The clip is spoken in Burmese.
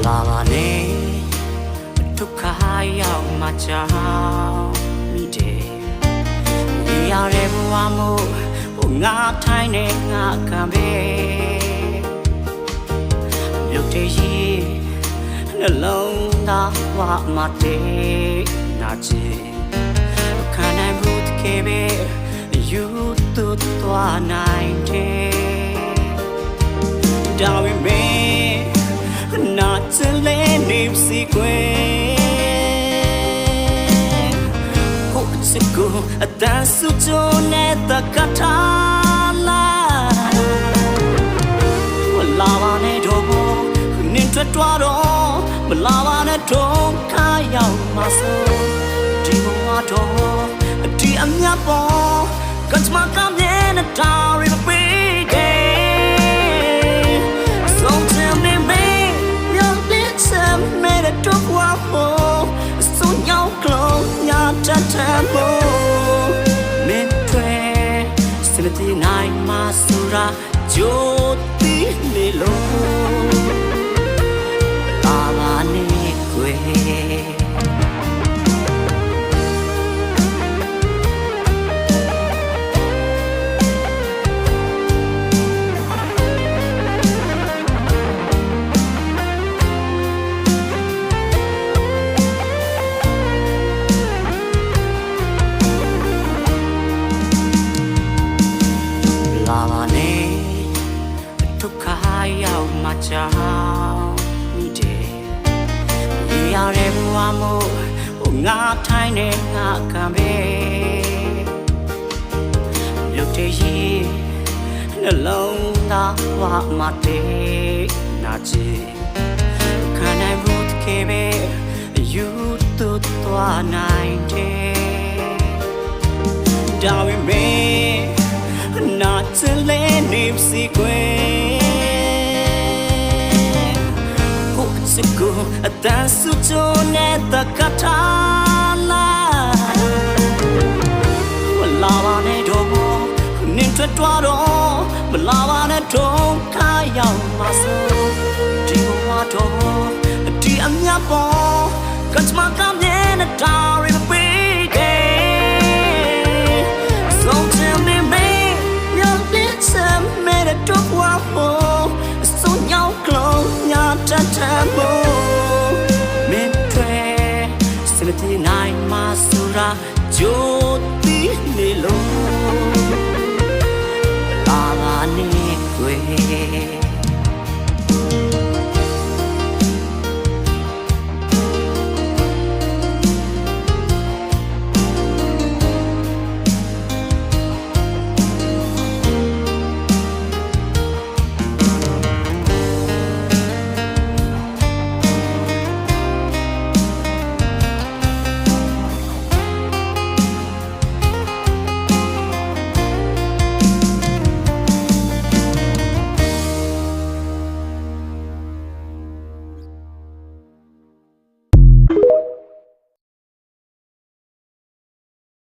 lava ne to kaya macha mi de ya re bwa mo nga thai ne nga kan be myok de yiနှလုံးသားဝမတဲ့နာချီခံနိုင်မှုတကယ်ပဲယူသွတ်သွားနိုင်တယ်ဒါပေမဲ့နာချင်လဲနေစီကွယ်ကိုချစ်ကိုအတန်းစုချွန်နဲ့တကထားလာဝလာပါနဲ့တော့နင်ထွက်သွားတော့မလာပါနဲ့တော့ခါရောက်မှာဆိုဒီဘဝတော့ဒီအမြတ်ပေါ်ကချမကမြဲနေတာရီမပေးတယ်ဆုံးချင်နေမေးရောက်တဲ့ဆမ်မဲတော့ဘဝဖို့စုံရောက်လို့ညာတတ်တယ်မို့မင်းတွေစနတိနိုင်မှာဆိုရာဂျိုတီနေလို့ကြောင့်မိတယ်ရရဲဘဝမို့ငါထိုင်နေငါခံပဲမြုပ်တည်ရနှလုံးသားဝမတဲ့နာချီခံနိုင်မှုတကယ်ပဲယူသွတ်သွားနိုင်တယ်ဒါပေမဲ့နာချင်လဲနေစီကွယ်အတန်းစုချုံနဲ့တကထားလာဝလာပါနဲ့တော့နင်ထွက်သွားတော့မလာပါနဲ့တော့ခါရောက်မှာဆိုဒီဘဝတော့ဒီအမြတ်ပေါ်ကချမကမြဲနေတာရီမပေးတယ်ဆုံးချင်နေမေးရောက်တဲ့ဆမ်မဲတော့ဘဝဖို့စုံရောက်လို့ညာတတ်တယ်မို့နိုင်မှာဆိုရာဂျိုတီနေလို့